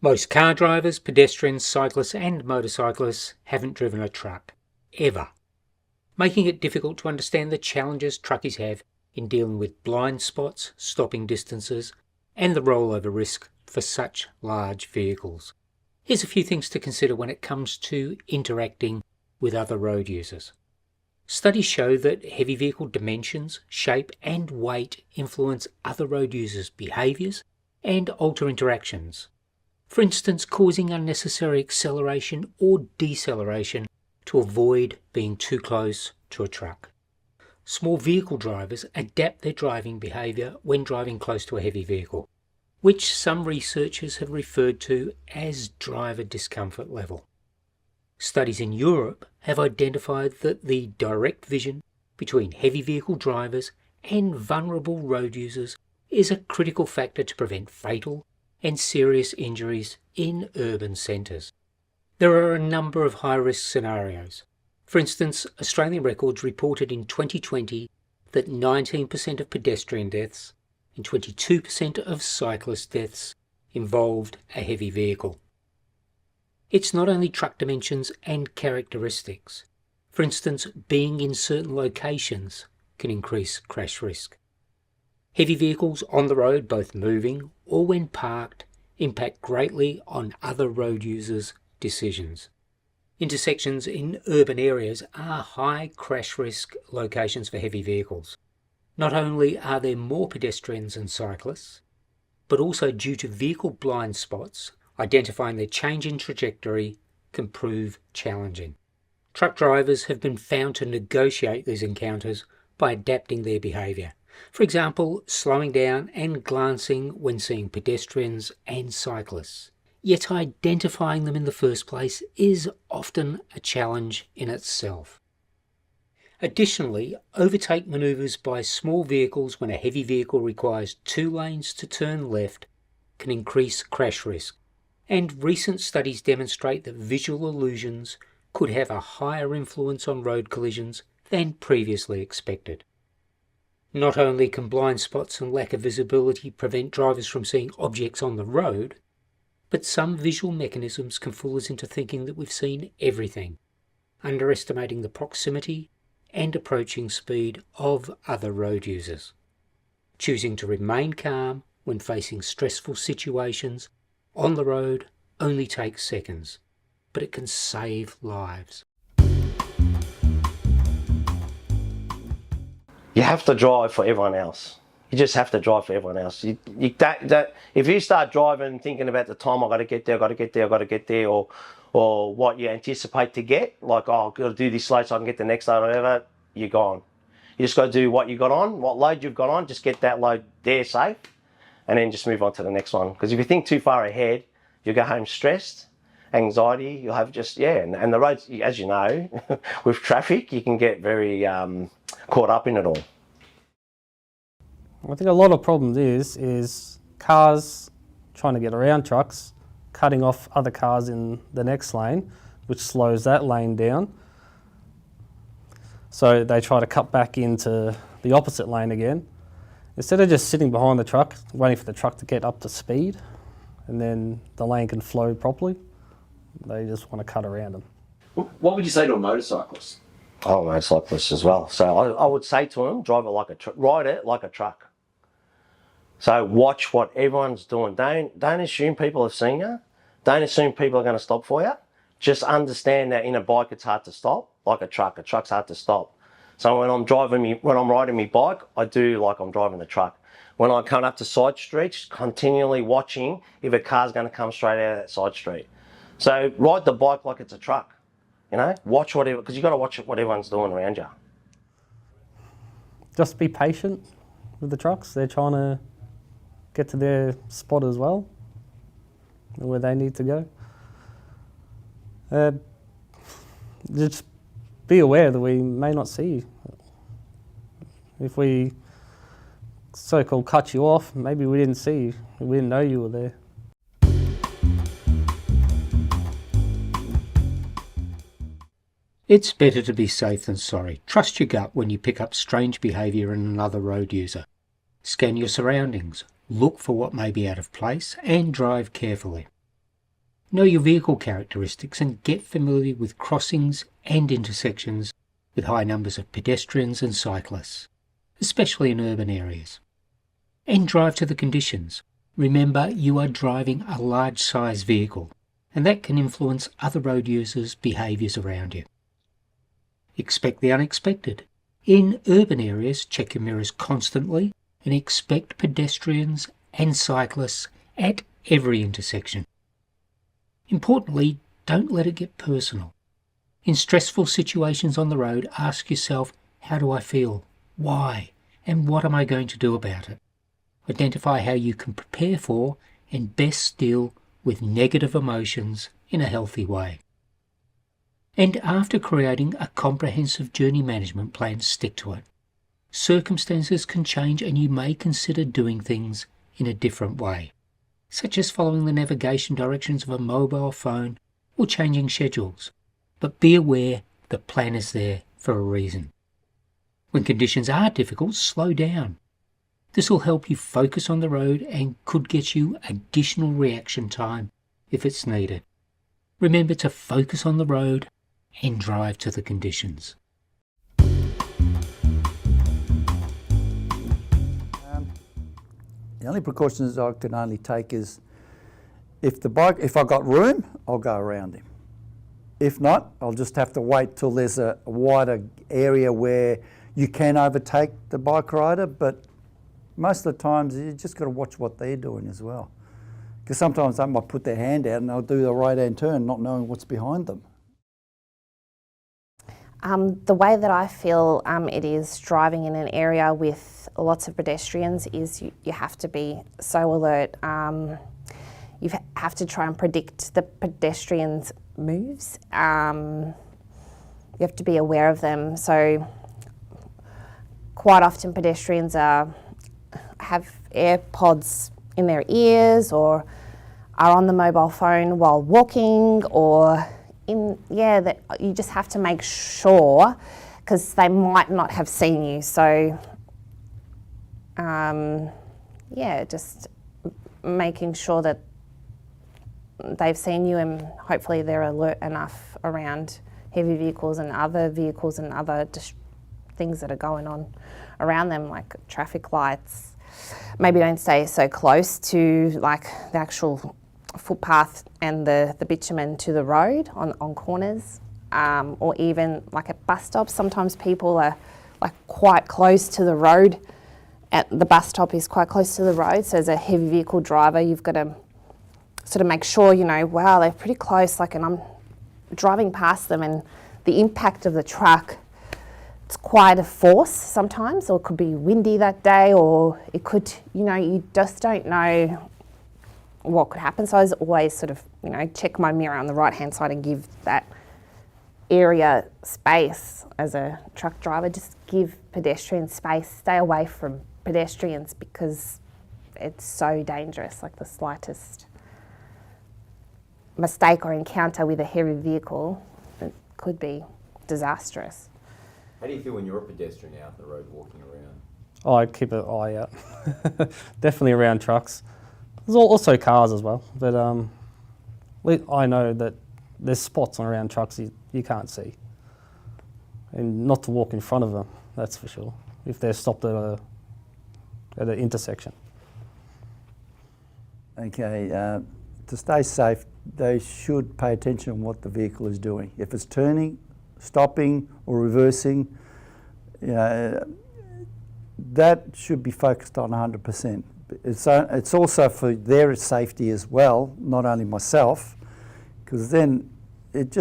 Most car drivers, pedestrians, cyclists and motorcyclists haven't driven a truck, ever, making it difficult to understand the challenges truckies have in dealing with blind spots, stopping distances and the rollover risk for such large vehicles. Here's a few things to consider when it comes to interacting with other road users. Studies show that heavy vehicle dimensions, shape and weight influence other road users' behaviours and alter interactions. For instance, causing unnecessary acceleration or deceleration to avoid being too close to a truck. Small vehicle drivers adapt their driving behaviour when driving close to a heavy vehicle, which some researchers have referred to as driver discomfort level. Studies in Europe have identified that the direct vision between heavy vehicle drivers and vulnerable road users is a critical factor to prevent fatal and serious injuries in urban centres. There are a number of high-risk scenarios. For instance, Australian Records reported in 2020 that 19% of pedestrian deaths and 22% of cyclist deaths involved a heavy vehicle. It's not only truck dimensions and characteristics. For instance, being in certain locations can increase crash risk. Heavy vehicles on the road, both moving or when parked, impact greatly on other road users' decisions. Intersections in urban areas are high crash risk locations for heavy vehicles. Not only are there more pedestrians and cyclists, but also due to vehicle blind spots, identifying their change in trajectory can prove challenging. Truck drivers have been found to negotiate these encounters by adapting their behaviour. For example, slowing down and glancing when seeing pedestrians and cyclists. Yet identifying them in the first place is often a challenge in itself. Additionally, overtake manoeuvres by small vehicles when a heavy vehicle requires 2 lanes to turn left can increase crash risk, and recent studies demonstrate that visual illusions could have a higher influence on road collisions than previously expected. Not only can blind spots and lack of visibility prevent drivers from seeing objects on the road, but some visual mechanisms can fool us into thinking that we've seen everything, underestimating the proximity and approaching speed of other road users. Choosing to remain calm when facing stressful situations on the road only takes seconds, but it can save lives. You have to drive for everyone else. You just have to drive for everyone else. If you start driving thinking about the time I've got to get there, or what you anticipate to get, like, oh, I've got to do this load so I can get the next load or whatever, you're gone. You just got to do what you got on, what load you've got on, just get that load there safe, and then just move on to the next one. Because if you think too far ahead, you'll go home stressed, anxiety, you'll have just, and the roads, as you know, with traffic, you can get very caught up in it all. I think a lot of problems is cars trying to get around trucks, cutting off other cars in the next lane, which slows that lane down. So they try to cut back into the opposite lane again. Instead of just sitting behind the truck, waiting for the truck to get up to speed, and then the lane can flow properly, they just want to cut around them. What would you say to a motorcyclist? Oh, motorcyclists as well. So I would say to them, ride it like a truck. So watch what everyone's doing. Don't assume people have seen you. Don't assume people are going to stop for you. Just understand that in a bike it's hard to stop, like a truck. A truck's hard to stop. So when I'm riding my bike, I do like I'm driving the truck. When I come up to side streets, continually watching if a car's going to come straight out of that side street. So ride the bike like it's a truck. Watch whatever, because you've got to watch what everyone's doing around you. Just be patient with the trucks. They're trying to get to their spot as well, where they need to go. Just be aware that we may not see you. If we so-called cut you off, maybe we didn't see you, we didn't know you were there. It's better to be safe than sorry. Trust your gut when you pick up strange behaviour in another road user. Scan your surroundings, look for what may be out of place, and drive carefully. Know your vehicle characteristics and get familiar with crossings and intersections with high numbers of pedestrians and cyclists, especially in urban areas. And drive to the conditions. Remember, you are driving a large-size vehicle, and that can influence other road users' behaviours around you. Expect the unexpected. In urban areas, check your mirrors constantly and expect pedestrians and cyclists at every intersection. Importantly, don't let it get personal. In stressful situations on the road, ask yourself, how do I feel? Why? And what am I going to do about it? Identify how you can prepare for and best deal with negative emotions in a healthy way. And after creating a comprehensive journey management plan, stick to it. Circumstances can change and you may consider doing things in a different way, such as following the navigation directions of a mobile phone or changing schedules. But be aware the plan is there for a reason. When conditions are difficult, slow down. This will help you focus on the road and could get you additional reaction time if it's needed. Remember to focus on the road and drive to the conditions. The only precautions I can only take is if I got room, I'll go around him. If not, I'll just have to wait till there's a wider area where you can overtake the bike rider, but most of the times you just got to watch what they're doing as well. Because sometimes they might put their hand out and they'll do the right-hand turn not knowing what's behind them. The way that I feel it is driving in an area with lots of pedestrians is you have to be so alert. You have to try and predict the pedestrians' moves. You have to be aware of them. So quite often pedestrians have AirPods in their ears or are on the mobile phone while walking or that you just have to make sure because they might not have seen you. So just making sure that they've seen you and hopefully they're alert enough around heavy vehicles and other things that are going on around them, like traffic lights. Maybe don't stay so close to like the actual footpath and the bitumen to the road on corners, or even like at bus stops. Sometimes people are like quite close to the road. At the bus stop is quite close to the road, so as a heavy vehicle driver, you've got to sort of make sure, wow, they're pretty close, and I'm driving past them and the impact of the truck, it's quite a force sometimes, or it could be windy that day, or it could, you just don't know what could happen. So I always sort of, check my mirror on the right-hand side and give that area space as a truck driver. Just give pedestrians space, stay away from pedestrians because it's so dangerous, like the slightest mistake or encounter with a heavy vehicle, it could be disastrous. How do you feel when you're a pedestrian out on the road walking around? Oh, I keep an eye out. Definitely around trucks. There's also cars as well, but I know that there's spots around trucks you can't see. And not to walk in front of them, that's for sure, if they're stopped at an intersection. Okay, to stay safe, they should pay attention to what the vehicle is doing. If it's turning, stopping or reversing, that should be focused on 100%. It's also for their safety as well, not only myself, because then it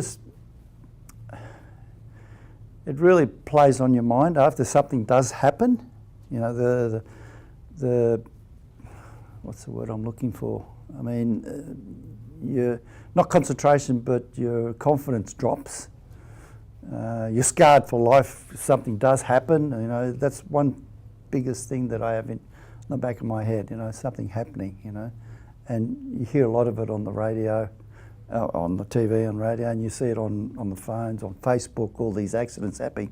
really plays on your mind after something does happen. The what's the word I'm looking for? I mean, your not concentration, but your confidence drops. You're scarred for life if something does happen. That's one biggest thing that I have in the back of my head. Something happening. And you hear a lot of it on the radio, on the TV, on radio, and you see it on the phones, on Facebook. All these accidents happening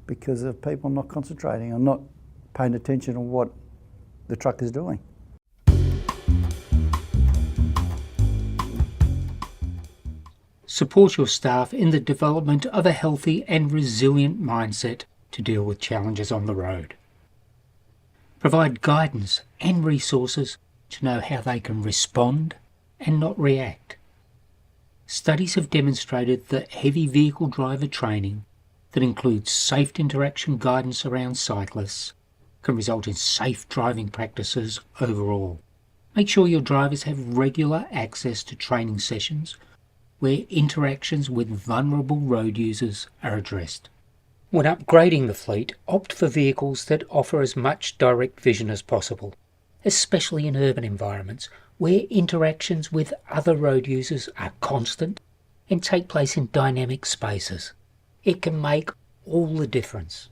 because of people not concentrating or not paying attention to what the truck is doing. Support your staff in the development of a healthy and resilient mindset to deal with challenges on the road. Provide guidance and resources to know how they can respond and not react. Studies have demonstrated that heavy vehicle driver training that includes safe interaction guidance around cyclists can result in safe driving practices overall. Make sure your drivers have regular access to training sessions where interactions with vulnerable road users are addressed. When upgrading the fleet, opt for vehicles that offer as much direct vision as possible, especially in urban environments where interactions with other road users are constant and take place in dynamic spaces. It can make all the difference.